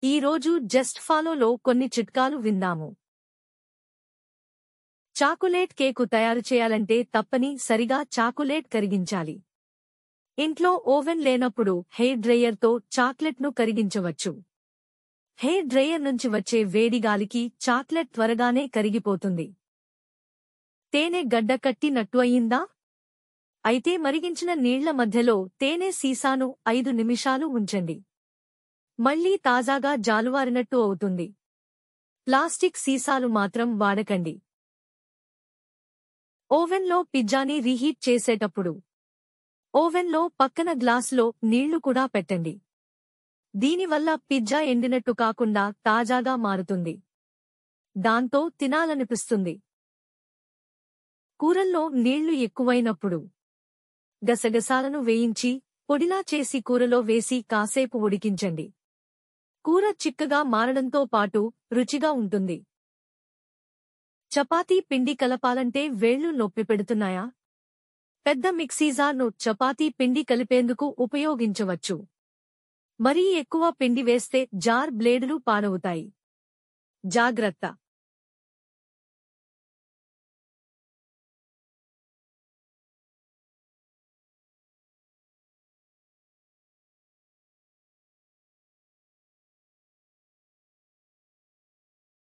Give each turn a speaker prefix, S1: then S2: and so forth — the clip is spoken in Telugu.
S1: ఈ రోజు జస్ట్ ఫాలోలో కొన్ని చిట్కాలు విందాము. చాకులేట్ కేకు తయారు చేయాలంటే తప్పని సరిగా కరిగించాలి. ఇంట్లో ఓవెన్ లేనప్పుడు హెయిర్ డ్రయ్యర్తో చాక్లెట్ను కరిగించవచ్చు. హెయిర్ డ్రయ్యర్ నుంచి వచ్చే వేడి గాలికి చాక్లెట్ త్వరగానే కరిగిపోతుంది. తేనె గడ్డ కట్టినట్టు అయిందా? అయితే మరిగించిన నీళ్ల మధ్యలో తేనె సీసాను 5 నిమిషాలు ఉంచండి. మళ్లీ తాజాగా జాలువారినట్టు అవుతుంది. ప్లాస్టిక్ సీసాలు మాత్రం వాడకండి. ఓవెన్లో పిజ్జాని రీహీట్ చేసేటప్పుడు ఓవెన్లో పక్కన గ్లాసులో నీళ్లు కూడా పెట్టండి. దీనివల్ల పిజ్జా ఎండినట్టు కాకుండా తాజాగా మారుతుంది. దాంతో తినాలనిపిస్తుంది. కూరల్లో నీళ్లు ఎక్కువైనప్పుడు గసగసాలను వేయించి పొడిలా చేసి కూరలో వేసి కాసేపు ఉడికించండి. కూర చిక్కగా మారడంతో పాటు రుచిగా ఉంటుంది. చపాతీ పిండి కలపాలంటే వేళ్లు నొప్పి పెడుతున్నాయా? పెద్ద మిక్సీ జార్ను చపాతీ పిండి కలిపేందుకు ఉపయోగించవచ్చు. మరీ ఎక్కువ పిండి వేస్తే జార్ బ్లేడులు పాడవుతాయి. జాగ్రత్త!